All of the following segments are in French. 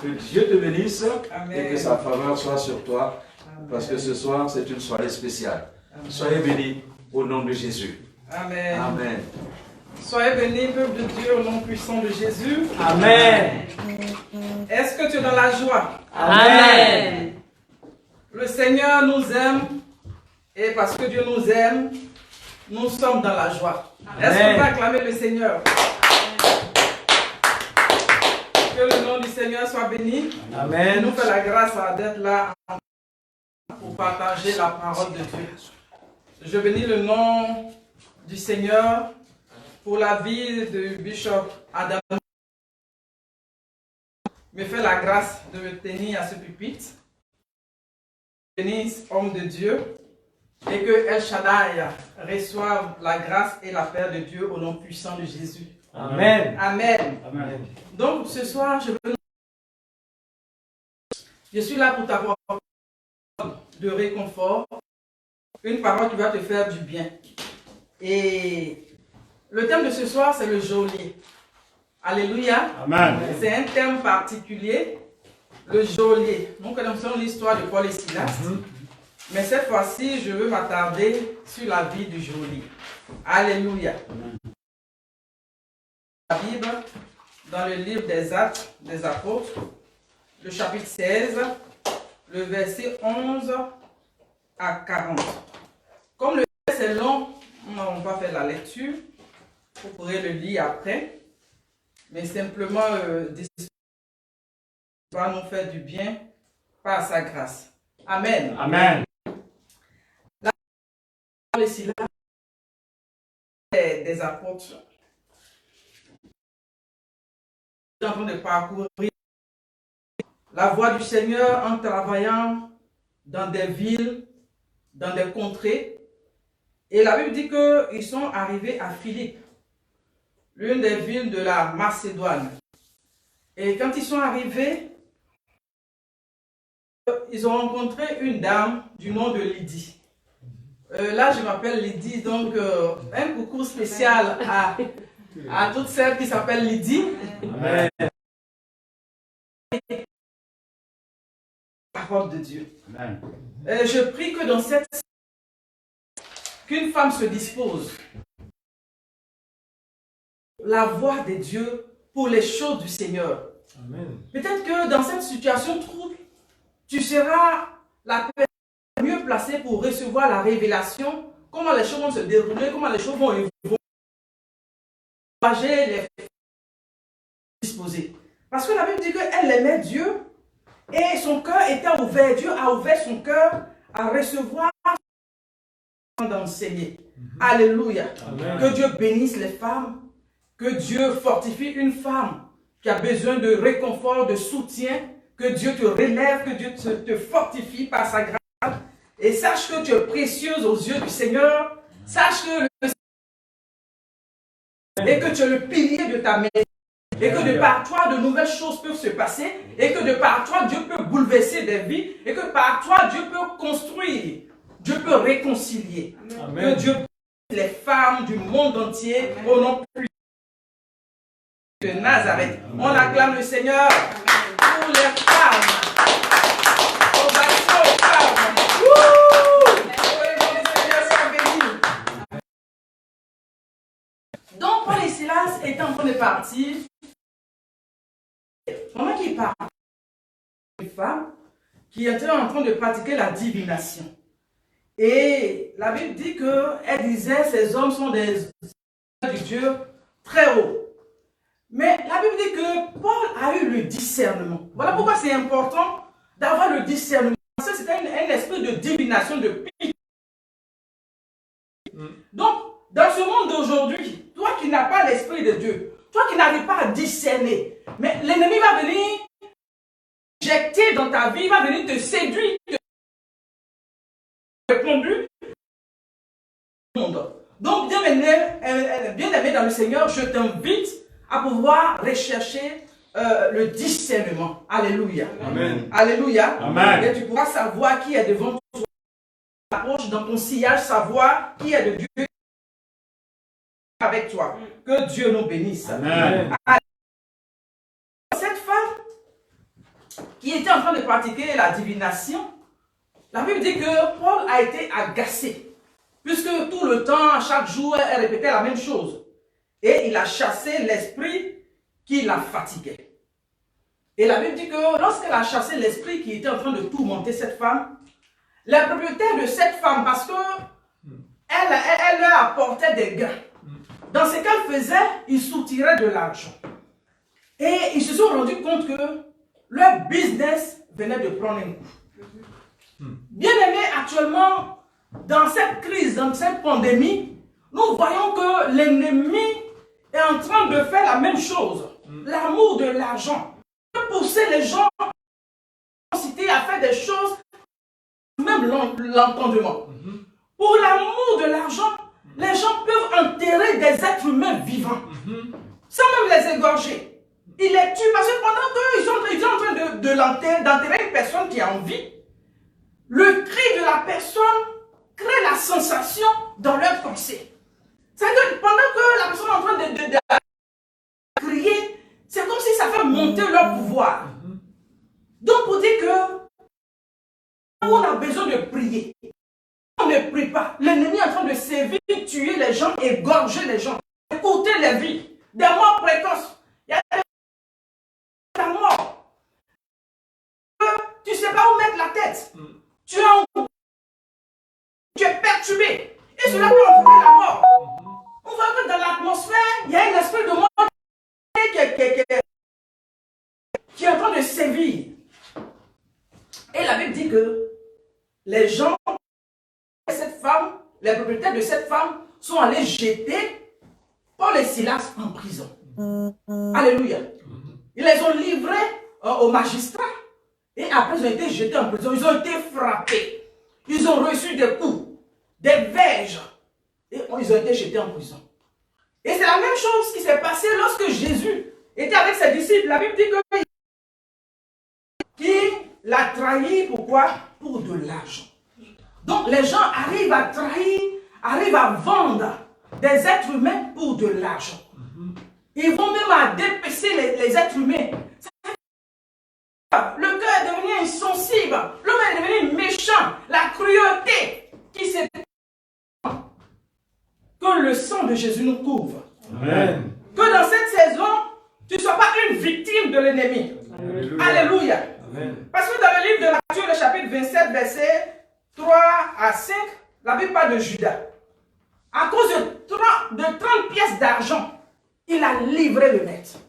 Que Dieu te bénisse. Amen. Et que sa faveur soit sur toi. Amen. Parce que ce soir, c'est une soirée spéciale. Amen. Soyez bénis au nom de Jésus. Amen. Amen. Soyez bénis, peuple de Dieu, au nom puissant de Jésus. Amen. Est-ce que tu es dans la joie? Amen. Le Seigneur nous aime. Et parce que Dieu nous aime, nous sommes dans la joie. Est-ce qu'on peut acclamer le Seigneur? Que le nom du Seigneur soit béni. Amen. Il nous fait la grâce d'être là pour partager la parole de Dieu. Je bénis le nom du Seigneur pour la vie de Bishop Adam. Me fait la grâce de me tenir à ce pupitre. Bénisse, homme de Dieu, et que El Shaddai reçoive la grâce et la paix de Dieu au nom puissant de Jésus. Amen. Amen. Amen. Donc ce soir, je suis là pour t'avoir de réconfort, une parole qui va te faire du bien. Et le thème de ce soir, c'est le geôlier. Alléluia. Amen. C'est un thème particulier, le geôlier. Nous connaissons l'histoire de Paul et Silas, mais cette fois-ci, je veux m'attarder sur la vie du geôlier. Alléluia. La Bible, dans le livre des Actes des Apôtres, le chapitre 16, le verset 11 à 40. Comme le verset est long, on va faire la lecture. Vous pourrez le lire après. Mais simplement, va nous faire du bien par sa grâse. Amen. Amen. La parole ici là des apôtres. En train de parcourir la voie du Seigneur en travaillant dans des villes, dans des contrées. Et la Bible dit qu'ils sont arrivés à Philippe, l'une des villes de la Macédoine. Et quand ils sont arrivés, ils ont rencontré une dame du nom de Lydie. Là, je m'appelle Lydie, donc un coucou spécial à toutes celles qui s'appellent Lydie. Amen. Parole de Dieu. Amen. Je prie que dans cette qu'une femme se dispose la voix de Dieu pour les choses du Seigneur. Amen. Peut-être que dans cette situation trouble, tu seras la personne mieux placée pour recevoir la révélation, comment les choses vont se dérouler, comment les choses vont évoluer, les disposer. Parce que la Bible dit qu'elle aimait Dieu et son cœur était ouvert. Dieu a ouvert son cœur à recevoir d'enseigner. Alléluia. Amen. Que Dieu bénisse les femmes. Que Dieu fortifie une femme qui a besoin de réconfort, de soutien. Que Dieu te relève, que Dieu te fortifie par sa grâce. Et sache que tu es précieuse aux yeux du Seigneur. Sache que et que tu es le pilier de ta maison. Et que de par toi, de nouvelles choses peuvent se passer. Et que de par toi, Dieu peut bouleverser des vies. Et que par toi, Dieu peut construire. Dieu peut réconcilier. Amen. Que Dieu bénisse les femmes du monde entier. Amen. Au nom de Nazareth. Amen. On acclame le Seigneur pour les femmes. Ovation aux femmes. Que le nom du Seigneur soit béni. Donc, Paul et Silas étaient en train de partir. Pendant qu'ils partent, une femme qui était en train de pratiquer la divination. Et la Bible dit qu'elle disait ces hommes sont des du Dieu très haut. Mais la Bible dit que Paul a eu le discernement. Voilà pourquoi c'est important d'avoir le discernement. Parce que c'était un esprit de divination, de pique. Donc, dans ce monde d'aujourd'hui, toi qui n'as pas l'esprit de Dieu, toi qui n'arrives pas à discerner, mais l'ennemi va venir injecter dans ta vie, il va venir te séduire, te conduire. Donc, bien aimé dans le Seigneur, je t'invite à pouvoir rechercher le discernement. Alléluia. Amen. Alléluia. Amen. Et tu pourras savoir qui est devant toi. Approche dans ton sillage, savoir qui est de Dieu. avec toi. Que Dieu nous bénisse. Amen. Cette femme qui était en train de pratiquer la divination, la Bible dit que Paul a été agacé, puisque tout le temps, chaque jour, elle répétait la même chose. Et il a chassé l'esprit qui la fatiguait. Et la Bible dit que lorsqu'elle a chassé l'esprit qui était en train de tourmenter cette femme, les propriétaires de cette femme, parce que elle leur apportait des gains. Dans ce qu'elle faisait, ils soutiraient de l'argent. Et ils se sont rendus compte que leur business venait de prendre un coup. Bien aimé, actuellement, dans cette crise, dans cette pandémie, nous voyons que l'ennemi est en train de faire la même chose. L'amour de l'argent. Pousser les gens à faire des choses, même l'entendement. Pour l'amour de l'argent, les gens peuvent enterrer des êtres humains vivants, sans même les égorger. Ils les tuent parce que pendant qu'ils sont en train d'enterrer une personne qui a envie, le cri de la personne crée la sensation dans leur pensée. C'est-à-dire que pendant que la personne est en train de crier, c'est comme si ça fait monter leur pouvoir. Donc pour dire que on a besoin de prier. On ne prie pas. L'ennemi est en train de sévir, tuer les gens, égorger les gens, écouter les vies, des morts précoces. Il y a des morts. Tu ne sais pas où mettre la tête. Tu es perturbé. Et cela peut entraîner la mort. On voit que dans l'atmosphère, il y a un esprit de mort qui est en train de sévir. Et la Bible dit que les gens, cette femme, les propriétaires de cette femme sont allés jeter Paul et Silas en prison. Alléluia. Ils les ont livrés au magistrat. Et après, ils ont été jetés en prison. Ils ont été frappés. Ils ont reçu des coups, des verges. Et ils ont été jetés en prison. Et c'est la même chose qui s'est passée lorsque Jésus était avec ses disciples. La Bible dit que qui l'a trahi, pourquoi? Pour de l'argent. Donc les gens arrivent à trahir, arrivent à vendre des êtres humains pour de l'argent. Ils vont même à dépêcher les êtres humains. Le cœur est devenu insensible, l'homme est devenu méchant, la cruauté qui s'est... Que le sang de Jésus nous couvre. Amen. Que dans cette saison, tu ne sois pas une victime de l'ennemi. Alléluia. Amen. Parce que dans le livre de Matthieu, le chapitre 27, verset 3 à 5, la Bible parle de Judas. À cause de 30 pièces d'argent, il a livré le net.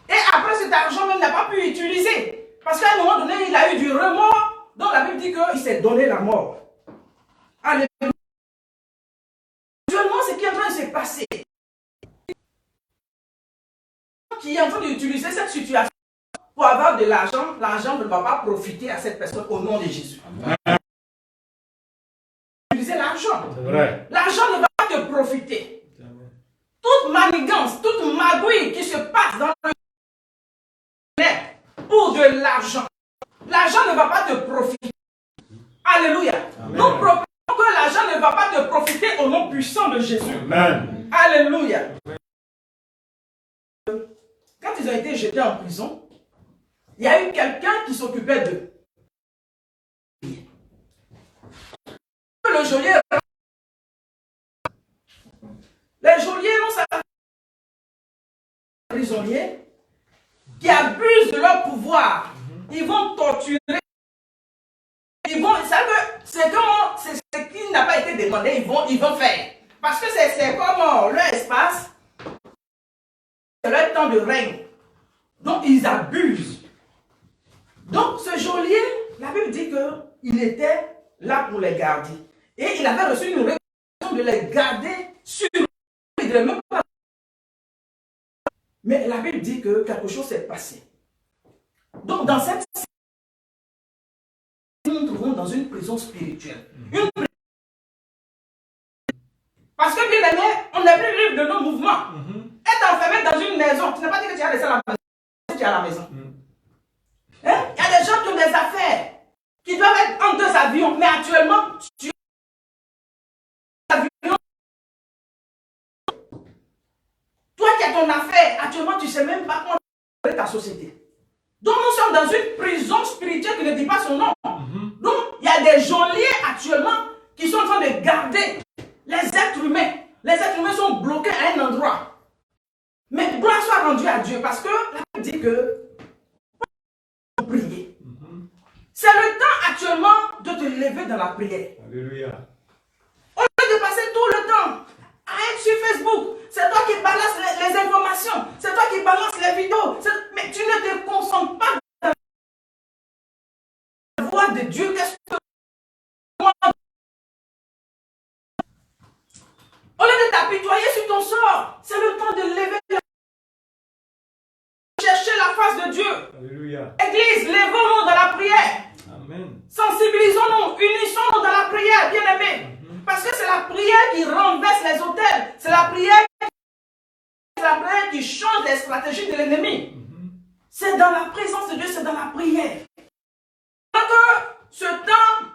Et après cet argent, même n'a pas pu utiliser. Parce qu'à un moment donné, il a eu du remords. Donc la Bible dit qu'il s'est donné la mort. Alléluia. Actuellement, ce qui est en train de se passer, qui est en train d'utiliser cette situation pour avoir de l'argent, l'argent ne va pas profiter à cette personne au nom de Jésus. Utiliser l'argent. L'argent ne va pas te profiter. Toute manigance, toute magouille qui se passe dans le net pour de l'argent, l'argent ne va pas te profiter. Alléluia. Amen. Nous proclamons que l'argent ne va pas te profiter au nom puissant de Jésus. Amen. Alléluia. Quand ils ont été jetés en prison, il y a eu quelqu'un qui s'occupait d'eux. Le geôlier, les geôliers non savent les prisonniers qui abusent de leur pouvoir. Ils vont torturer. Ils vont, c'est ce qui n'a pas été demandé, ils vont faire. Parce que c'est comme leur espace, c'est leur temps de règne. Donc ils abusent. Donc ce geôlier, la Bible dit qu'il était là pour les garder. Et il avait reçu une récompense de les garder sur lui. Mais la Bible dit que quelque chose s'est passé. Donc dans cette nous nous trouvons dans une prison spirituelle. Parce que bien aimé, on n'est plus libre de nos mouvements. Être enfermé dans une maison, tu n'as pas dit que tu as laissé la maison. Tu es à la maison. Hein? Il y a des gens qui ont des affaires, qui doivent être en 2 avions, mais actuellement, tu as avion. actuellement, tu ne sais même pas comment gérer ta société. Donc, nous sommes dans une prison spirituelle qui ne dit pas son nom. Donc, il y a des geôliers actuellement qui sont en train de garder les êtres humains. Les êtres humains sont bloqués à un endroit. Mais gloire soit rendue à Dieu parce que la Bible dit que prier. C'est le temps actuellement de te lever dans la prière. Alléluia. Au lieu de passer tout le temps à être sur Facebook, c'est toi qui balances les informations, c'est toi qui balances les vidéos, mais tu ne te concentres pas dans la voix de Dieu. Qu'est-ce que au lieu de t'apitoyer sur ton sort, c'est le temps de lever chercher la face de Dieu. Alléluia. Église, levons-nous dans la prière. Amen. Sensibilisons-nous, unissons-nous dans la prière, bien-aimés. Parce que c'est la prière qui renverse les autels. C'est la prière qui change les stratégies de l'ennemi. C'est dans la présence de Dieu, c'est dans la prière. Donc, ce temps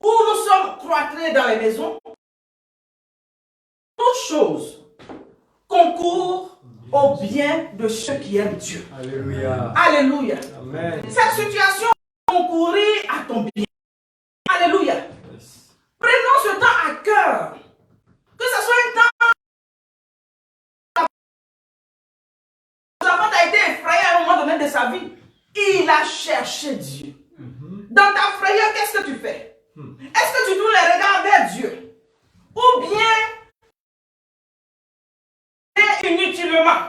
où nous sommes cloîtrés dans les maisons, toutes choses concourent au bien de ceux qui aiment Dieu. Alléluia. Alléluia. Amen. Cette situation concourir à ton bien. Alléluia. Yes. Prenons ce temps à cœur. Que ce soit un temps. Josaphat a été effrayé à un moment donné de sa vie. Il a cherché Dieu. Dans ta frayeur, qu'est-ce que tu fais? Est-ce que tu tournes les regards vers Dieu? Ou bien inutilement?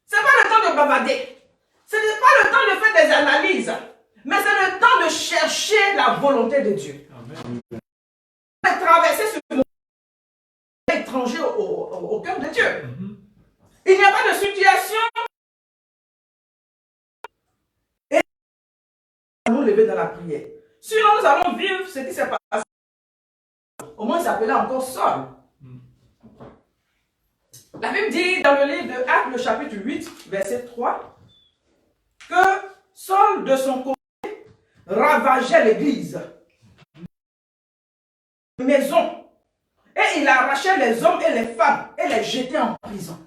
Ce n'est pas le temps de bavarder. Ce n'est pas le temps de faire des analyses. Mais c'est le temps de chercher la volonté de Dieu. Amen. De traverser ce monde étranger au cœur de Dieu. Il n'y a pas de situation. Et nous allons lever dans la prière. Sinon, nous allons vivre ce qui s'est passé. Au moins, il s'appelait encore Saul. La Bible dit dans le livre de Actes, le chapitre 8, verset 3, que Saul, de son côté, ravageait l'église, maison, et il arrachait les hommes et les femmes et les jetait en prison.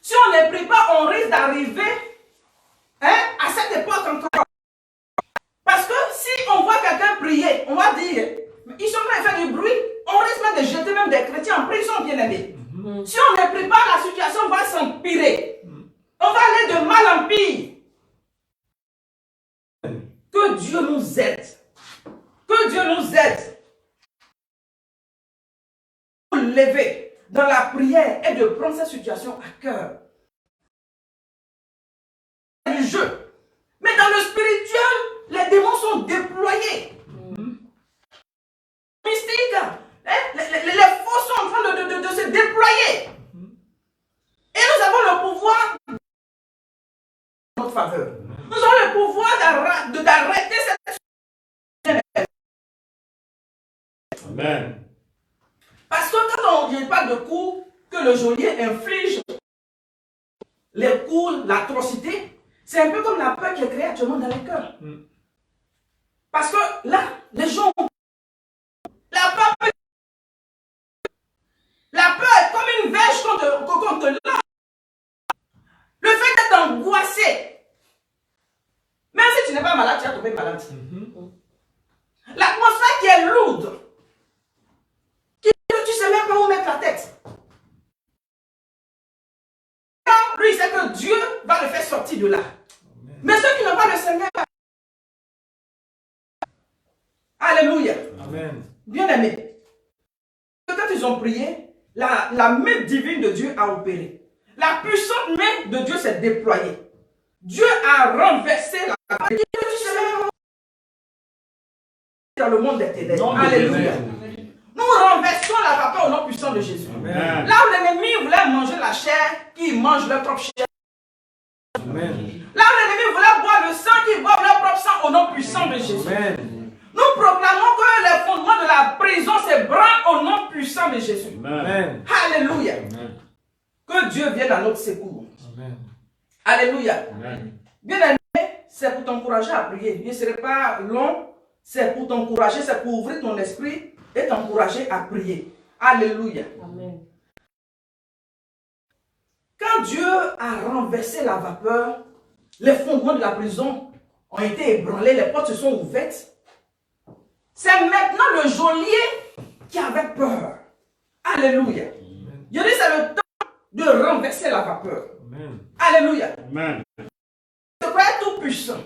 Si on ne prie pas, on risque d'arriver à cette époque encore. Parce que si on voit quelqu'un prier, on va dire, ils sont en train de faire du bruit, on risque même de jeter même des chrétiens en prison, bien aimés. Si on ne prie pas, la situation va s'empirer. On va aller de mal en pire. Que Dieu nous aide. Que Dieu nous aide. Pour lever dans la prière et de prendre cette situation à cœur. Du jeu. Mais dans le spirituel, les démons sont déployés. Mystiques. Les forces sont en train de se déployer. Et nous avons le pouvoir en notre faveur. Nous avons le pouvoir d'arrêter cette... Amen. Parce que quand on ne pas de coups que le geôlier inflige, les coups, l'atrocité, c'est un peu comme la peur qui est créée actuellement dans les cœurs. Parce que là, les gens ont la peur. La peur est comme une verge contre l'âme. Le fait d'être angoissé. Même si tu n'es pas malade, tu vas tomber malade. L'atmosphère qui est lourde. Tu ne sais même pas où mettre la tête. Lui, il sait que Dieu va le faire sortir de là. Amen. Mais ceux qui n'ont pas le Seigneur. Alléluia. Amen. Bien aimé. Quand ils ont prié, la main divine de Dieu a opéré. La puissante main de Dieu s'est déployée. Dieu a renversé la dans le monde des ténèbres. Alléluia. Nous renversons la vapeur au nom puissant de Jésus. Amen. Là où l'ennemi voulait manger la chair, qu'ils mangent leur propre chair. Amen. Là où l'ennemi voulait boire le sang, qu'ils boivent leur propre sang au nom puissant de Jésus. Amen. Nous proclamons que les fondements de la prison s'ébranlent au nom puissant de Jésus. Amen. Alléluia. Amen. Que Dieu vienne à notre secours. Amen. Alléluia. Amen. Bien aimé, c'est pour t'encourager à prier. Il ne serait pas long. C'est pour t'encourager, c'est pour ouvrir ton esprit et t'encourager à prier. Alléluia. Amen. quand Dieu a renversé la vapeur, les fondements de la prison ont été ébranlés, les portes se sont ouvertes. C'est maintenant le geôlier qui avait peur. Alléluia. Je dis, c'est le temps de renverser la vapeur. Amen. Alléluia. Amen. Le Père tout puissant.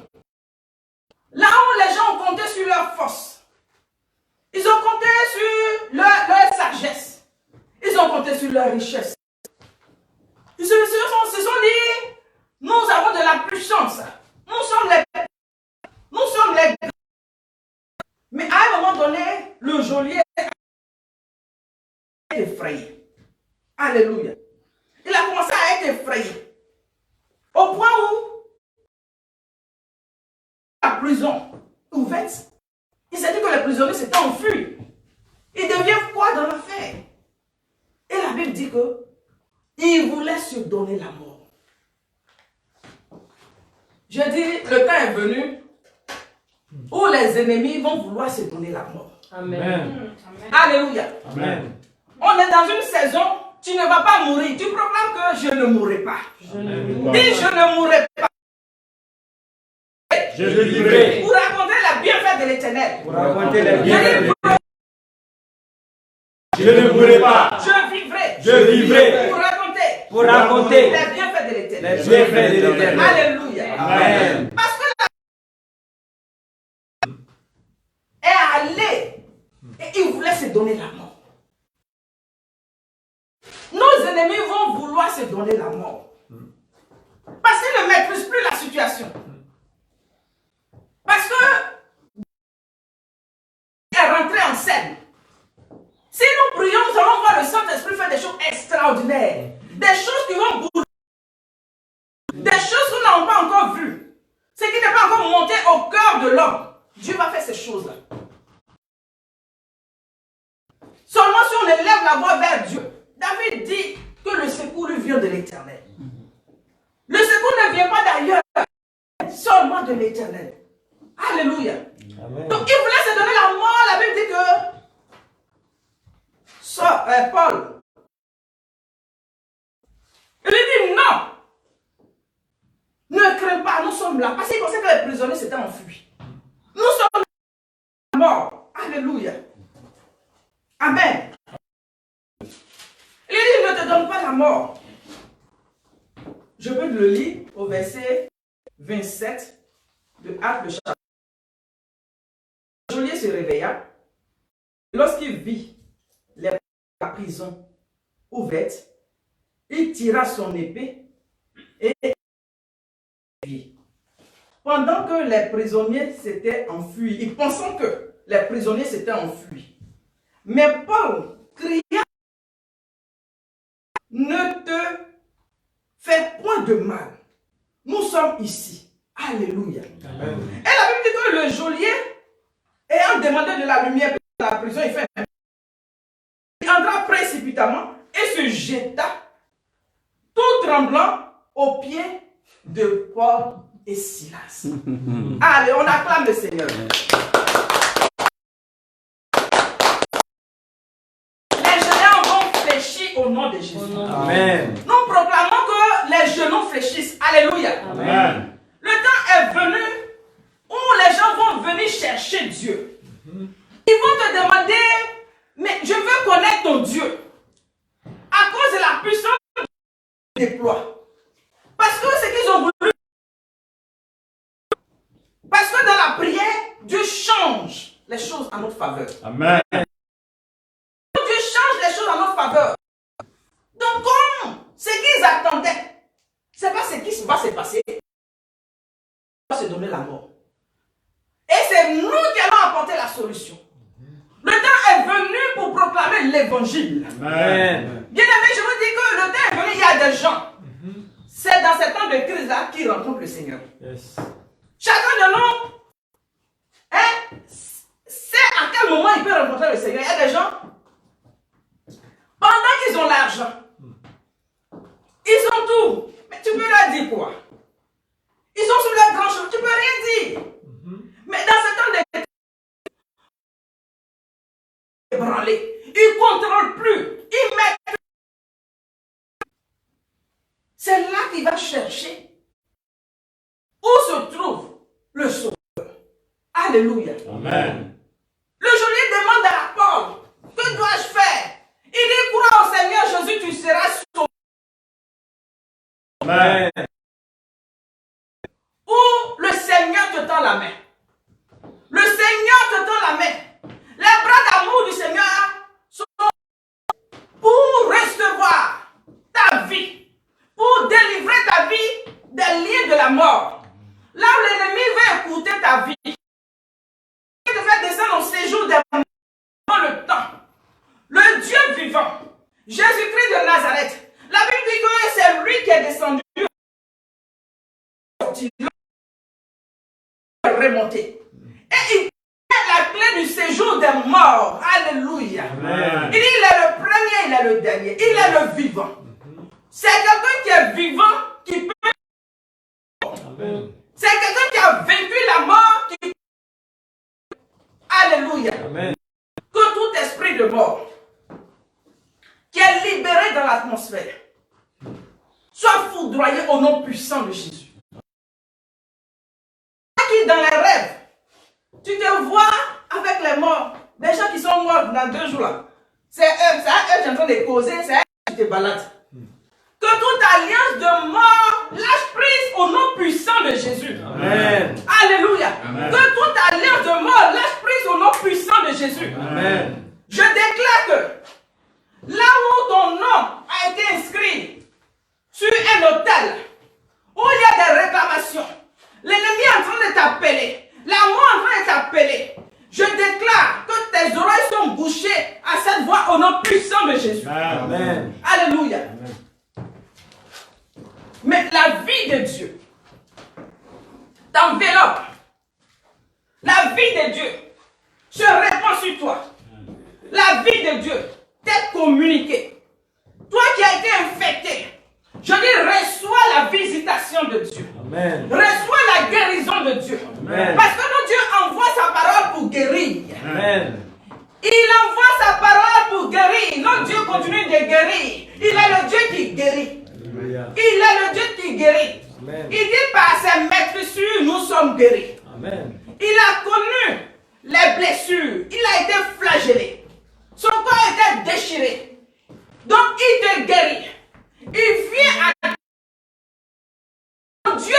Là où les gens ont compté sur leur force, ils ont compté sur leur sagesse, ils ont compté sur leur richesse. Ils se sont dit, nous avons de la puissance, nous sommes les grands. Mais à un moment donné, le geôlier est effrayé. Alléluia. Il a commencé à être effrayé. Au point où la prison ouverte, il s'est dit que les prisonniers s'étaient enfuis. Il devient quoi dans l'affaire? Et la Bible dit que il voulait se donner la mort. Je dis, le temps est venu où les ennemis vont vouloir se donner la mort. Amen. Alléluia. Amen. On est dans une saison, tu ne vas pas mourir. Tu proclames que je ne mourrai pas. Dis, je ne mourrai pas. Je vivrai. Pour raconter les bienfaits de l'Éternel. Pour raconter les Je bienfaits. dis, Je ne mourrai pas. je vivrai. Je vivrai. Pour raconter les les bienfaits de l'Éternel. bienfaits de l'Éternel. Alléluia. Amen. Parce que la est allé et il voulait se donner la mort. Nos ennemis vont vouloir se donner la mort. Parce qu'ils ne maîtrisent plus la situation. Parce que est rentré en scène. Si nous prions, nous allons voir le Saint-Esprit faire des choses extraordinaires. Des choses qui vont bouger. Des choses que nous n'avons pas encore vues. Ce qui n'est pas encore monté au cœur de l'homme. Dieu va faire ces choses-là. Seulement si on élève la voix vers Dieu. David dit que le secours lui vient de l'Éternel. Le secours ne vient pas d'ailleurs, seulement de l'Éternel. Alléluia. Amen. Donc il voulait se donner la mort. La Bible dit que Paul, il lui dit non. Ne crains pas, nous sommes là. Parce qu'il pensait que les prisonniers s'étaient enfuis. Nous sommes morts. Alléluia. Amen. Il dit, ne te donne pas la mort. Je peux le lire au verset 27 de Actes le chapitre. Le geôlier se réveilla. Lorsqu'il vit la prison ouverte, il tira son épée et pendant que les prisonniers s'étaient enfuis, ils pensaient que les prisonniers s'étaient enfuis. Mais Paul cria, ne te fais point de mal. Nous sommes ici. Alléluia. Amen. Et la Bible dit que le geôlier, ayant demandé de la lumière dans la prison, il entra précipitamment et se jeta, tout tremblant, aux pieds de Paul et Silas. Allez, on acclame le Seigneur. Les géants vont fléchir au nom de Jésus. Amen. Nous proclamons que les genoux fléchissent. Alléluia. Amen. Le temps est venu où les gens vont venir chercher Dieu. Ils vont te demander, mais je veux connaître ton Dieu. À cause de la puissance du déploie. Parce que ce qu'ils ont voulu. Parce que dans la prière, Dieu change les choses en notre faveur. Amen. Dieu change les choses en notre faveur. Donc comme ce qu'ils attendaient, ce n'est pas ce qui va se passer. On va se donner la mort. Et c'est nous qui allons apporter la solution. Le temps est venu pour proclamer l'évangile. Amen. Bien aimé, je vous dis que le temps est venu, il y a des gens. C'est dans ces temps de crise-là qu'ils rencontrent le Seigneur. Yes. Chacun de nous sait à quel moment il peut rencontrer le Seigneur. Il y a des gens, pendant qu'ils ont l'argent, ils ont tout. Mais tu peux leur dire quoi? Ils sont sur leur grand chemin, tu peux rien dire. Mais dans ce temps de ébranlé, ils ne contrôlent plus. Ils mettent. qu'il va chercher où se trouve le sauveur. Alléluia. Amen. Le geôlier demande à Paul, que dois-je faire? Il dit, crois au Seigneur Jésus, tu seras sauvé. Amen. Où le Seigneur te tend la main. Le Seigneur te tend la main. Les bras d'amour du Seigneur sont pour recevoir ta vie, pour délivrer ta vie des liens de la mort. Là où l'ennemi veut écouter ta vie, il te faire descendre au séjour des morts dans le temps. Le Dieu vivant, Jésus-Christ de Nazareth, la Bible dit que c'est lui qui est descendu, remonté. Et il a la clé du séjour des morts. Alléluia. Amen. Il dit, il est le premier, il est le dernier. Il est le vivant. C'est quelqu'un qui est vivant, qui peut. Amen. C'est quelqu'un qui a vaincu la mort. Qui... Alléluia. Amen. Que tout esprit de mort qui est libéré dans l'atmosphère soit foudroyé au nom puissant de Jésus. Qui dans les rêves, tu te vois avec les morts, des gens qui sont morts dans 2 jours là. C'est à eux qui sont en train de causer, c'est à eux qui te baladent. Que toute alliance de mort lâche prise au nom puissant de Jésus. Amen. Alléluia. Amen. Que toute alliance de mort lâche prise au nom puissant de Jésus. Amen. Je déclare que là où ton nom a été inscrit sur un hôtel, où il y a des réclamations, l'ennemi est en train de t'appeler, la mort est en train de t'appeler, je déclare que tes oreilles sont bouchées à cette voix au nom puissant de Jésus. Amen. Alléluia. Amen. Mais la vie de Dieu t'enveloppe. La vie de Dieu se répand sur toi. La vie de Dieu t'est communiquée. Toi qui as été infecté, je dis reçois la visitation de Dieu. Amen. Reçois la guérison de Dieu. Amen. Parce que notre Dieu envoie sa parole pour guérir. Amen. Il envoie sa parole pour guérir. Notre Dieu continue de guérir. Il est le Dieu qui guérit. Alléluia. Il est le Dieu qui guérit. Amen. Il dit par ses maîtresses, nous sommes guéris. Amen. Il a connu les blessures. Il a été flagellé. Son corps a été déchiré. Donc il te guérit. Il vient à Dieu.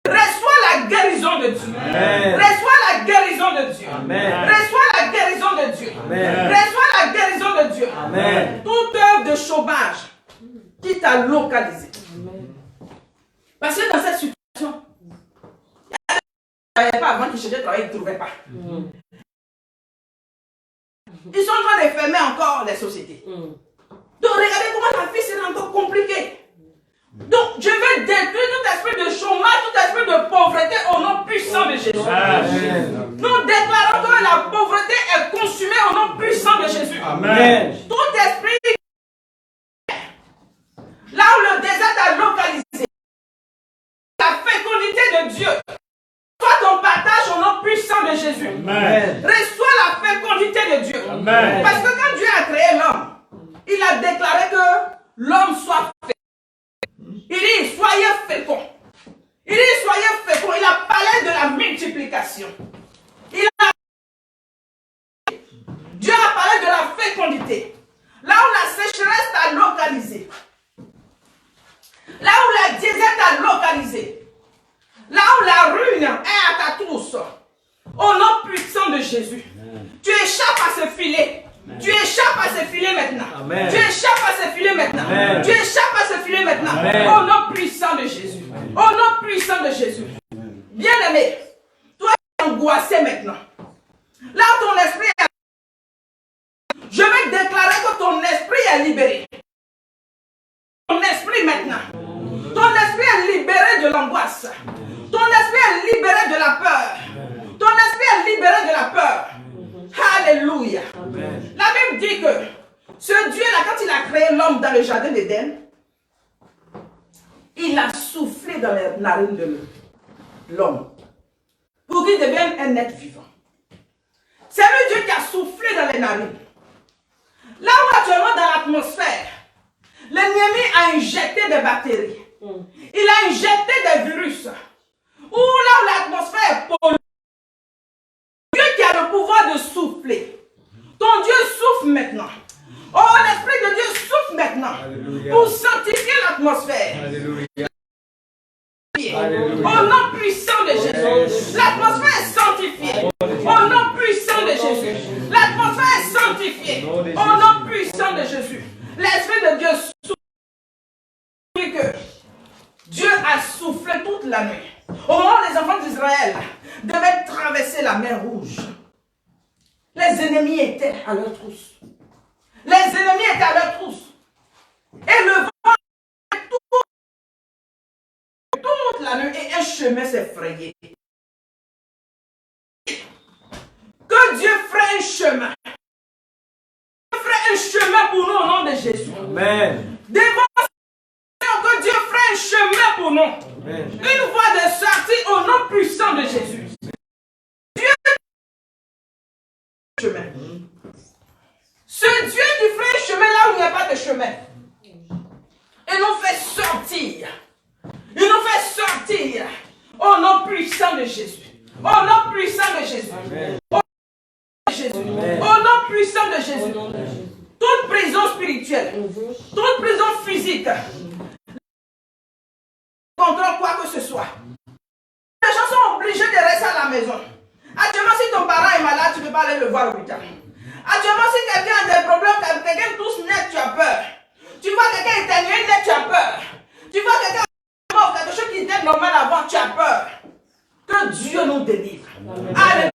Reçois la guérison de Dieu. Amen. Reçois la guérison de Dieu. Amen. Reçois la guérison de Dieu. Amen. Reçois la guérison de Dieu. Amen. Toute œuvre de chômage qui t'a localisé. Parce que dans cette situation, il ne travaillait pas avant qu'ils cherchaient de travail, ils ne trouvaient pas. Ils sont en train de fermer encore les sociétés. Donc regardez comment la vie sera encore compliquée. Donc je veux détruire tout esprit de chômage, tout esprit de pauvreté au nom puissant de Jésus. Amen. Nous déclarons que la pauvreté est consumée au nom puissant de Jésus. Amen. Tout esprit, là où le désert t'a localisé, la fécondité de Dieu, soit ton partage au nom puissant de Jésus. Amen. Reçois la fécondité de Dieu. Amen. Parce que quand Dieu a créé l'homme, il a déclaré que l'homme soit fécond. Il dit, soyez fécond. Il dit, soyez fécond. Il a parlé de la multiplication. Dieu a parlé de la fécondité. Là où la sécheresse t'a localisé. Là où la disette t'a localisé. Là où la ruine est à ta trousse. Au nom puissant de Jésus. Tu échappes à ce filet. Tu échappes à ce filet maintenant. Amen. Tu échappes à ce filet maintenant. Amen. Tu échappes à ce filet maintenant. Amen. Au nom puissant de Jésus. Au nom puissant de Jésus. Bien-aimé, toi qui es angoissé maintenant. Là où ton esprit est... Je vais déclarer que ton esprit est libéré. Ton esprit maintenant. Ton esprit est libéré de l'angoisse. Ton esprit est libéré de la peur. Ton esprit est libéré de la peur. Alléluia. Amen. La Bible dit que ce Dieu-là, quand il a créé l'homme dans le jardin d'Éden, il a soufflé dans les narines de l'homme pour qu'il devienne un être vivant. C'est le Dieu qui a soufflé dans les narines. Là où actuellement dans l'atmosphère, L'ennemi a injecté des bactéries. Il a injecté des virus. Où là où l'atmosphère est polluée, Dieu qui a le pouvoir de souffler. Ton Dieu souffle maintenant. Oh, l'Esprit de Dieu souffle maintenant. Alléluia. Pour sanctifier l'atmosphère. Au nom puissant de Jésus. L'atmosphère est sanctifiée. Au nom puissant de Jésus. L'atmosphère est sanctifiée. Au nom puissant de Jésus. L'Esprit de Dieu souffle. Que Dieu a soufflé toute la nuit. Au moment où les enfants d'Israël devaient traverser la mer Rouge, les ennemis étaient à leur trousse. Les ennemis étaient à leur trousse. Et le vent toute la nuit et un chemin s'est frayé. Que Dieu ferait un chemin. Dieu ferait un chemin pour nous au nom de Jésus. Amen. Devant que Dieu ferait un chemin pour nous. Amen. Une voie de sortie au nom puissant de Jésus. Dieu chemin. Ce Dieu qui ferait un chemin là où il n'y a pas de chemin. Et nous fait sortir. Il nous fait sortir au nom puissant de Jésus. Au nom puissant de Jésus. Amen. Au nom de Jésus. Amen. Au nom puissant de Jésus. Toute prison spirituelle, toute prison physique, contre quoi que ce soit. Les gens sont obligés de rester à la maison. Actuellement, si ton parent est malade, tu ne peux pas aller le voir à l'hôpital. Actuellement, si quelqu'un a des problèmes, quelqu'un tousse net, tu as peur. Tu vois quelqu'un éternuer net, tu as peur. Tu vois quelqu'un mort, quelque chose qui était normal avant, tu as peur. Que Dieu nous délivre. Alléluia.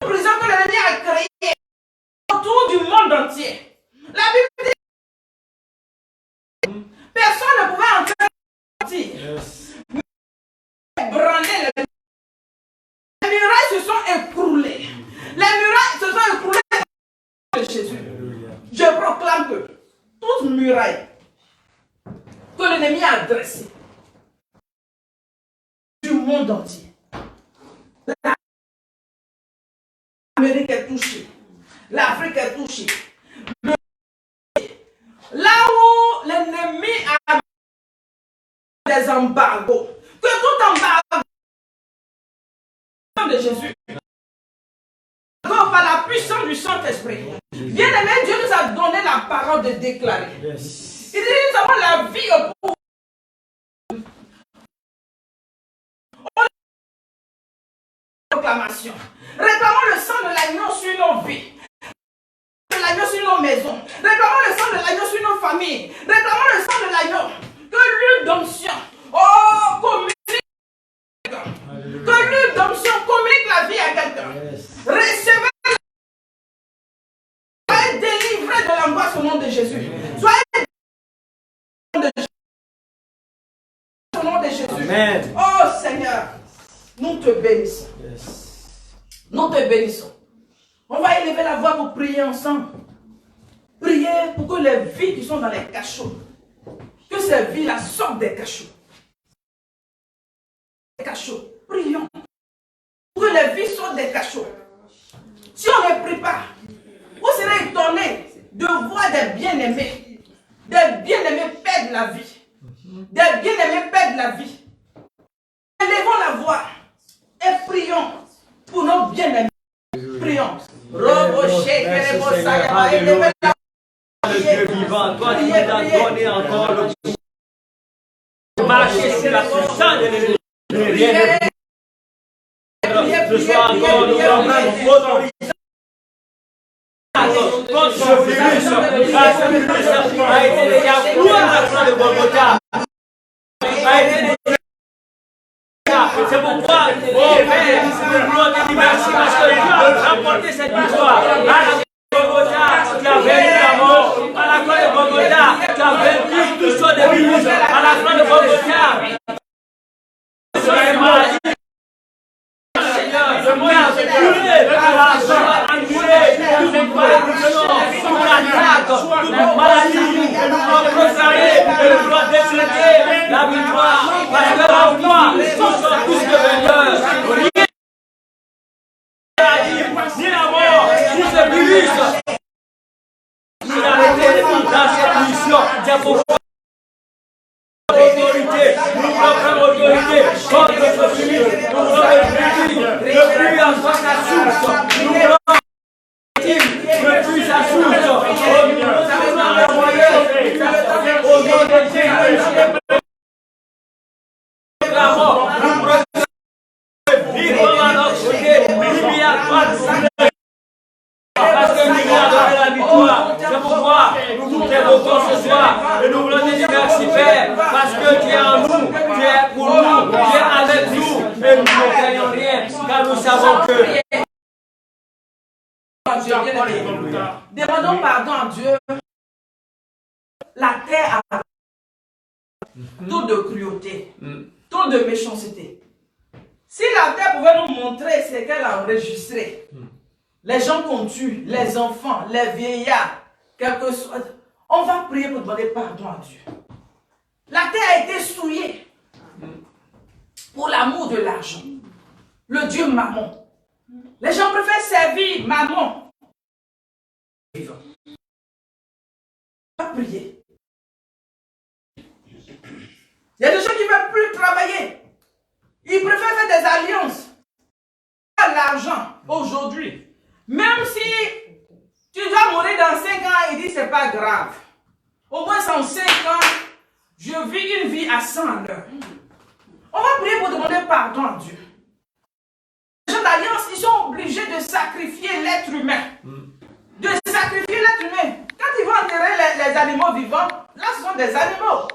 La prison que l'ennemi a créée autour du monde entier. La Bible dit personne ne pouvait entrer. Les murailles se sont écroulées. Les murailles se sont écroulées de Jésus. Je proclame que toute muraille que l'ennemi a dressée du monde entier, l'Amérique est touchée, l'Afrique est touchée. Là où l'ennemi a des embargos, que tout embargo de Jésus, par la puissance du Saint-Esprit, bien aimé, Dieu nous a donné la parole de déclarer. Yes. Il dit nous avons la vie au pouvoir. Proclamation. Réclamons le sang de l'agneau sur nos vies. De l'agneau sur nos maisons. Réclamons le sang de l'agneau sur nos familles. Réclamons le sang de l'agneau. Que l'huile d'onction, communique. Que l'huile d'onction communique la vie à quelqu'un. Yes. Recevez. Soyez délivrés de l'angoisse au nom de Jésus. Soyez délivrés au nom de Jésus. Amen. Oh Seigneur, nous te bénissons. Yes. Nous te bénissons. On va élever la voix pour prier ensemble. Priez pour que les vies qui sont dans les cachots, que ces vies-là sortent des cachots. Des cachots. Prions. Pour que les vies sortent des cachots. Si on ne prie pas, vous serez étonné de voir des bien-aimés perdre la vie. Des bien-aimés perdre la vie. Élevons la voix et prions pour nos bien-aimés. Prions. Le Dieu vivant, toi qui nous as donné encore le pouvoir. Marcher sur la puissance de l'ennemi. Ce soir encore, nous avons autorisé. Contre ce virus, ce virus a été déjà cloué à la croix de Golgotha. A été déjà. C'est pourquoi, oh Père, nous voulons te dire merci parce que tu as remporté cette victoire. À la Golgotha, tu as vaincu la mort. À la croix de Golgotha, tu as vaincu tout ce de virus. À la croix de Golgotha, tu as les maladies. Seigneur, je m'en ai brûlé. Toute attaque, toute maladie, et nous voulons proclamer, et nous voulons décréter la victoire, parce que en toi, nous sommes tous des vainqueurs. Ni la mort, ni ce virus, ni arrêté dans cette bénédiction. C'est pourquoi autorité, nous voulons prendre autorité contre ce flux. Nous voulons le flux en soit sa source. Nous voulons le flux sa source. Nous voulons envoyer au nom de Jésus. Parce que nous voulons donner la victoire. C'est pourquoi nous t'évoquons ce soir et nous voulons te dire merci Père parce que tu es en nous, tu es pour nous, tu es avec nous et nous ne craignons rien car nous savons que demandons pardon à Dieu. La terre a tout de cruauté, tout de méchanceté. Si la terre pouvait nous montrer ce qu'elle a enregistré, les gens qu'on tue, les enfants, les vieillards, quel que soit, on va prier pour demander pardon à Dieu. La terre a été souillée pour l'amour de l'argent. Le Dieu Mammon. Les gens préfèrent servir Mammon. On va prier. Il y a des gens qui ne veulent plus travailler. Ils préfèrent faire des alliances. Pas l'argent aujourd'hui. Même si tu dois mourir dans 5 ans, il dit c'est pas grave. Au moins en 5 ans, je vis une vie à 100 à l'heure. On va prier pour demander pardon à Dieu. Les gens d'alliance, ils sont obligés de sacrifier l'être humain. De sacrifier l'être humain. Quand ils vont enterrer les animaux vivants, là ce sont des animaux.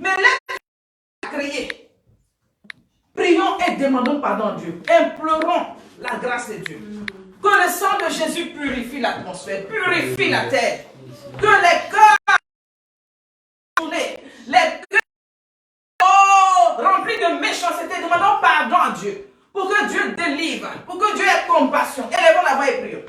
Mais l'être créé. Prions et demandons pardon à Dieu. Implorons la grâce de Dieu. Que le sang de Jésus purifie l'atmosphère, purifie la terre. Que les cœurs, remplis de méchanceté, demandons pardon à Dieu. Pour que Dieu délivre, pour que Dieu ait compassion. Élevons la voix et prions.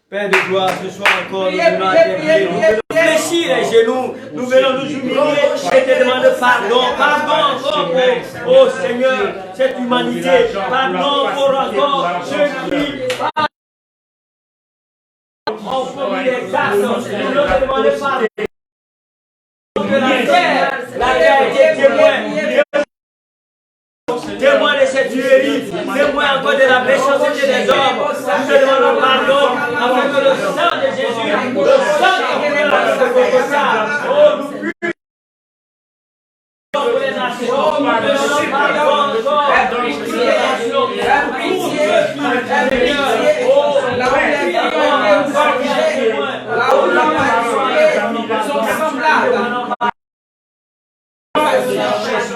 Père de gloire, ce soir encore, nous venons à tes pieds. Nous fléchir les genoux, nous venons nous humilier et te demander pardon. Pardon encore pour, oh Seigneur, cette humanité. Pardon pour encore ceux qui ont commis les actes. Nous voulons te demander pardon. Que la terre a été témoin de cette tuerie, témoin encore de la méchanceté des hommes. Nous te demandons pardon afin que le sang de Jésus, le sang de nous purifie pour les nations. Nous te demandons pardon encore pour les nations, pour ceux qui sont semblables.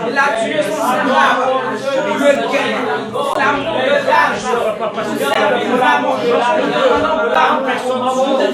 Il a tué son semblable pour le gain, l'amour de l'argent, l'amour de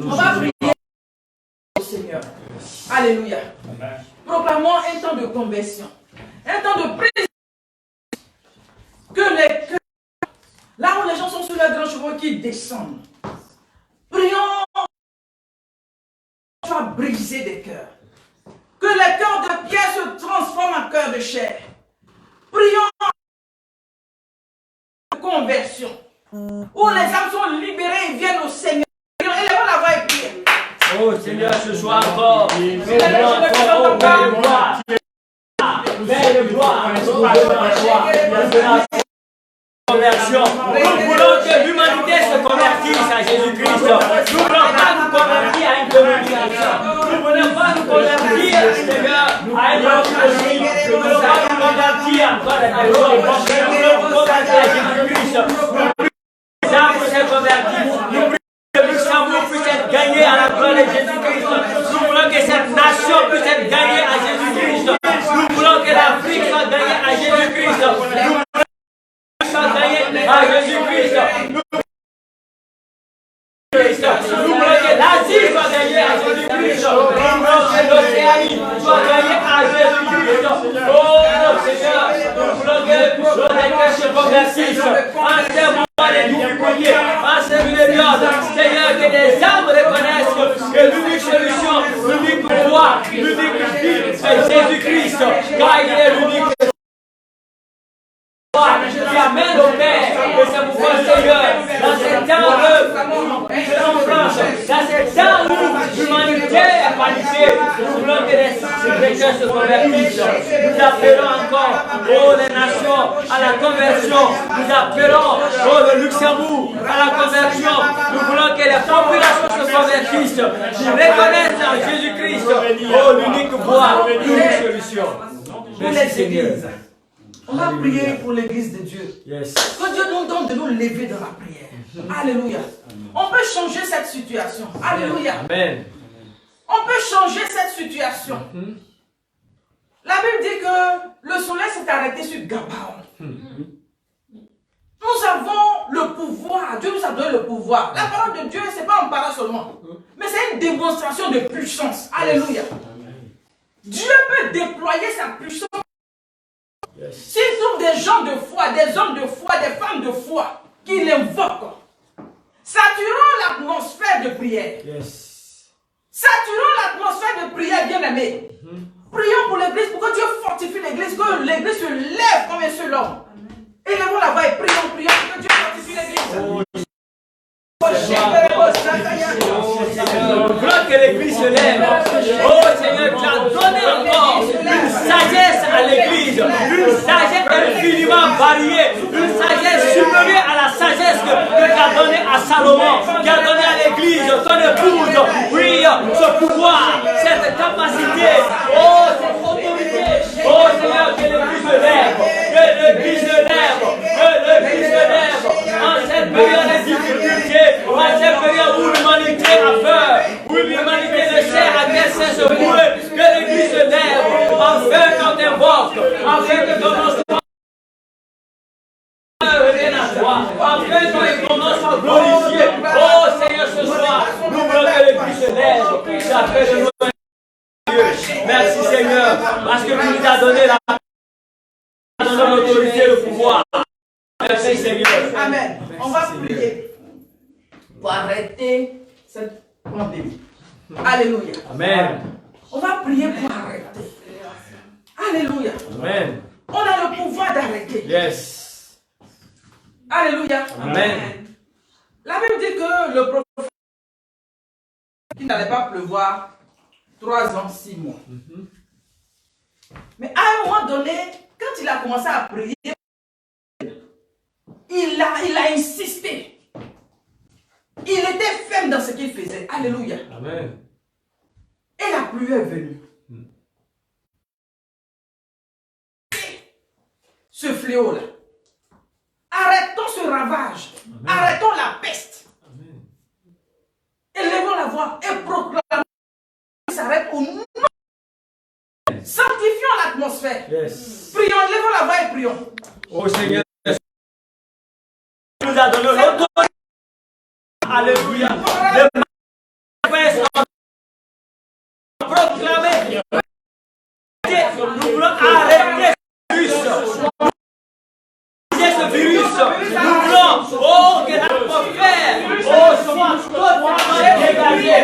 on va prier au Seigneur. Alléluia. Proclamons un temps de conversion, un temps de prise. Que les cœurs, là où les gens sont sur leurs grands chevaux qui descendent, prions, soit brisé des cœurs. Que les cœurs de pierre se transforment en cœurs de chair. Prions de conversion, où les âmes sont libérées et viennent au Seigneur. Élevons la voix et prions. Oh Seigneur, ce soir encore, nous voulons encore, oh Père de gloire, Père de gloire, conversion. Nous voulons que l'humanité se convertisse à Jésus-Christ. Nous ne voulons pas nous convertir à une dénomination. Nous ne voulons pas nous convertir, Seigneur, à une dénomination. Nous ne voulons pas nous convertir encore à des choses. Nous voulons nous convertir à Jésus-Christ. Nous voulons que les âmes se convertissent. Nous voulons que Luxembourg puisse être gagné à la gloire de Jésus-Christ. Nous voulons que cette nation puisse être gagnée à Jésus-Christ. Nous voulons que l'Afrique soit gagnée à Nous voulons que les chrétiens se convertissent. Nous appelons encore, oh, les nations à la conversion. Nous appelons, oh, le Luxembourg à la conversion. Nous voulons que les populations se convertissent. Nous reconnaissent en Jésus-Christ, oh, l'unique voie, l'unique solution. Pour les églises. On va prier pour l'église de Dieu. Yes. Que Dieu nous donne de nous lever dans la prière. Alléluia. On peut changer cette situation. Alléluia. Amen. On peut changer cette situation. La Bible dit que le soleil s'est arrêté sur Gabaon. Nous avons le pouvoir. Dieu nous a donné le pouvoir. La parole de Dieu, ce n'est pas en parole seulement. Mais c'est une démonstration de puissance. Alléluia. Dieu peut déployer sa puissance. S'il trouve des gens de foi, des hommes de foi, des femmes de foi qui l'invoquent, saturons l'atmosphère de prière. Saturons l'atmosphère de prière, bien-aimés. Prions pour l'église, pour que Dieu fortifie l'église, que l'église se lève comme un seul homme. Élevons la voix et prions, pour que Dieu fortifie l'église. Nous voulons que l'église se lève. Oh Seigneur, tu as donné encore une sagesse à l'église, une sagesse infiniment variée, une sagesse supérieure à la sagesse que tu as donnée à Salomon, qui a donné à l'église, ton épouse. Oui, ce pouvoir, cette capacité, oh, cette autorité. Oh Seigneur, que l'église se lève, que l'église se lève, que l'église se lève. En cette période de difficulté, en cette période où l'humanité a peur, où l'humanité ne sait à quel sens se vouer, que l'église se lève, afin qu'on t'invoque, afin que ton nom soit revienne à toi, afin que ton nom soit glorifié. Oh Seigneur, ce soir, nous voulons que l'église se lève, j'appelle le nom de Dieu. Merci Seigneur, parce que tu nous as donné l'autorité et le pouvoir. Merci Seigneur. Amen. On va prier pour arrêter cette pandémie. Alléluia. Amen. On va prier pour arrêter. Alléluia. Amen. On a le pouvoir d'arrêter. Yes. Alléluia. Amen. La Bible dit que le prophète qui n'allait pas pleuvoir 3 ans, 6 mois. Mais à un moment donné, quand il a commencé à prier, il a insisté. Il était ferme dans ce qu'il faisait. Alléluia. Amen. Et la pluie est venue. Ce fléau-là. Arrêtons ce ravage. Amen. Arrêtons la peste. Amen. Élevons la voix et proclamons qu'il s'arrête au nom. Sanctifions l'atmosphère. Yes. Prions, élevons la voix et prions. Oh Seigneur, tu nous as donné l'autorité. Alléluia. De manifester, proclamer. Nous voulons arrêter ce virus. Ce virus. Nous voulons, oh, que l'atmosphère, oh, soit totalement dégagée.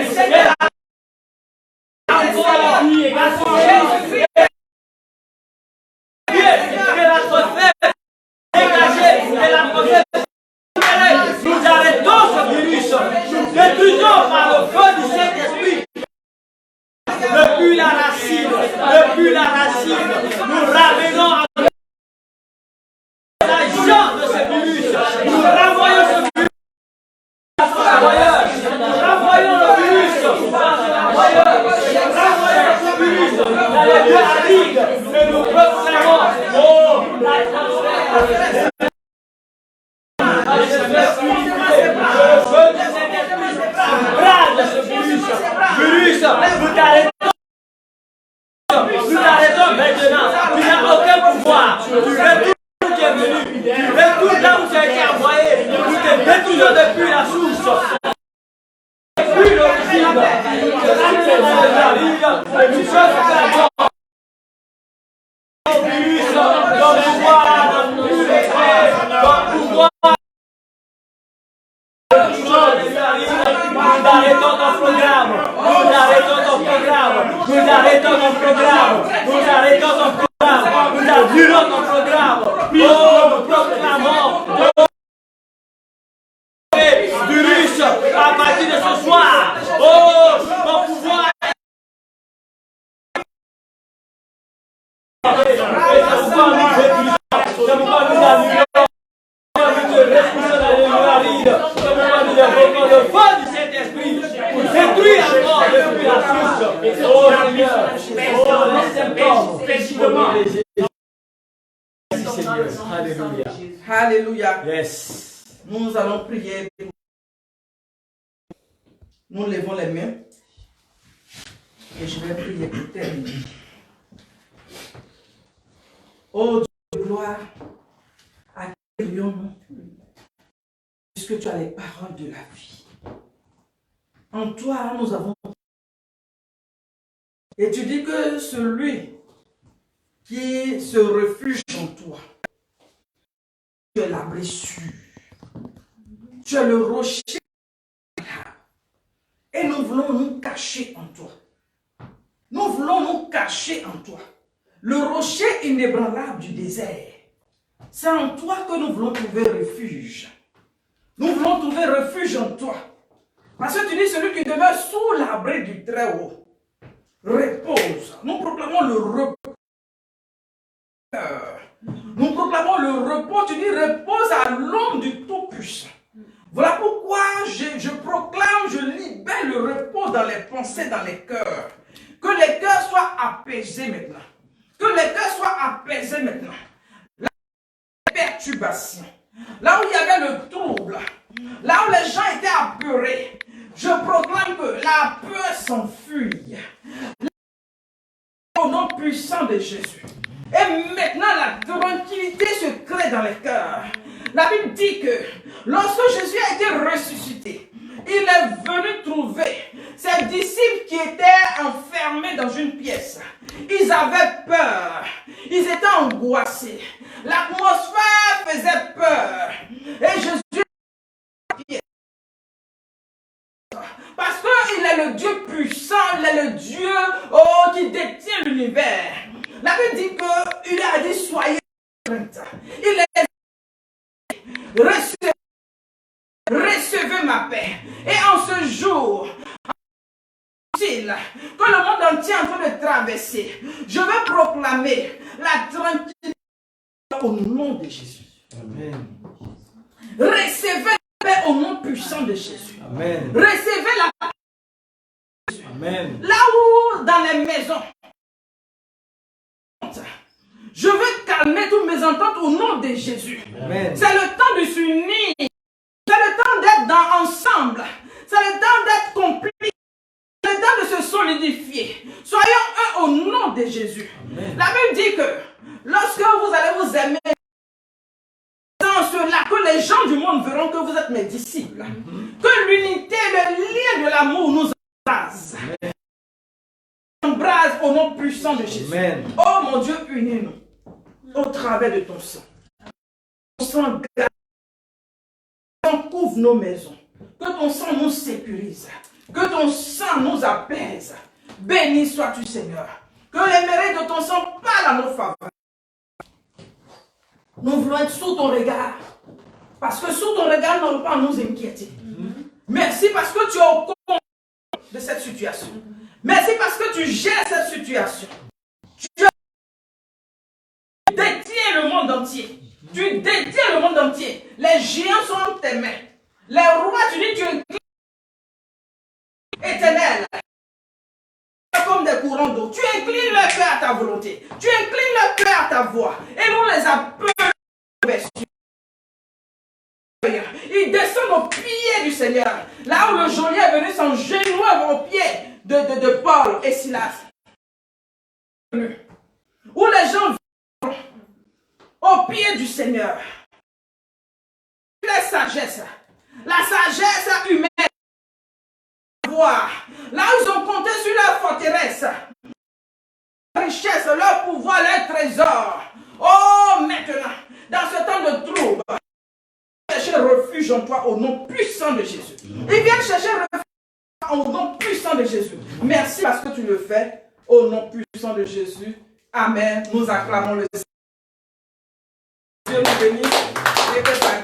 Encore, Jésus-Christ. Que l'atmosphère dégagée, que l'atmosphère. Nous arrêtons ce virus. Nous détruisons par le feu du Saint-Esprit. Depuis la racine, nous ramenons à l'agent de ce virus. Nous renvoyons ce virus. Nous renvoyons le virus. Nous renvoyons ce virus dans les lieux arides et nous proclamons, oh, l'atmosphère. Virus, nous t'arrêtons maintenant. Tu n'as aucun pouvoir. Tu retournes où tu es venu. Tu retournes là où tu as été envoyé. Nous te détruisons depuis la source. Depuis l'origine. Tu choses la mort. Virus, ton pouvoir, ton pouvoir. Nous arrêtons ton programme. Nous arrêtons ton programme. Nous arrêtons ton programme. Nous arrêtons ton programme. Nous annulons ton programme. Oh, nous proclamons. Virus, à partir de ce soir. Oh, ton pouvoir. Alléluia. Yes. Nous allons prier. Nous levons les mains. Et je vais prier pour terminer. Oh Dieu de gloire, accueillons-nous, puisque tu as les paroles de la vie. En toi, nous avons... Et tu dis que celui qui se refugie en toi, tu es la blessure, tu es le rocher, et nous voulons nous cacher en toi. Nous voulons nous cacher en toi. Le rocher inébranlable du désert. C'est en toi que nous voulons trouver refuge. Nous voulons trouver refuge en toi. Parce que tu dis, celui qui demeure sous l'abri du Très-Haut repose. Nous proclamons le repos. Nous proclamons le repos. Tu dis, repose à l'ombre du Tout-Puissant. Voilà pourquoi je proclame, je libère le repos dans les pensées, dans les cœurs. Que les cœurs soient apaisés maintenant. Que les cœurs soient apaisés maintenant. La perturbation, là où il y avait le trouble, là où les gens étaient apeurés, je proclame que la peur s'enfuit. Au nom puissant de Jésus. Et maintenant, la tranquillité se crée dans les cœurs. La Bible dit que lorsque Jésus a été ressuscité, il est venu trouver ses disciples qui étaient enfermés dans une pièce. Ils avaient peur. Ils étaient angoissés. L'atmosphère faisait peur. Et Jésus, parce qu'il est le Dieu puissant, il est le Dieu qui détient l'univers. La Bible dit qu'il a dit soyez crainte. Il est recevez ma paix. Et en ce jour, que le monde entier est en train de traverser, je vais proclamer la tranquillité au nom de Jésus. Amen. Recevez la paix au nom puissant de Jésus. Amen. Recevez la paix. Amen. Là où dans les maisons, je veux calmer toutes mes ententes au nom de Jésus. Amen. C'est le temps de s'unir. C'est le temps d'être ensemble. C'est le temps d'être complices. C'est le temps de se solidifier. Soyons un au nom de Jésus. Amen. La Bible dit que lorsque vous allez vous aimer, sans cela, que les gens du monde verront que vous êtes mes disciples. Que l'unité, le lien de l'amour nous embrase. Embrase au nom puissant de Jésus. Amen. Oh mon Dieu, unis-nous au travers de ton sang. Ton sang garde. Couvre nos maisons, que ton sang nous sécurise, que ton sang nous apaise. Béni sois-tu, Seigneur. Que les mérites de ton sang parlent à nos faveurs. Nous voulons être sous ton regard, parce que sous ton regard, nous n'allons pas nous inquiéter. Merci parce que tu es au contrôle de cette situation. Merci parce que tu gères cette situation. Tu détiens le monde entier. Tu détiens le monde entier. Les géants sont entre tes mains. Les rois, tu dis, tu inclines éternel. Comme des courants d'eau. Tu inclines leur cœur à ta volonté. Tu inclines leur cœur à ta voix. Et nous les appelons. Ils descendent aux pieds du Seigneur. Là où le geôlier est venu s'engenouiller aux pieds de Paul et Silas. Où les gens vont au pied du Seigneur. La sagesse humaine. Là où ils ont compté sur leur forteresse, leur richesse, leur pouvoir, leur trésor. Oh, maintenant, dans ce temps de trouble, chercher refuge en toi au nom puissant de Jésus. Ils viennent chercher refuge au nom puissant de Jésus. Merci parce que tu le fais au nom puissant de Jésus. Amen. Nous acclamons le Seigneur. Dieu nous bénisse.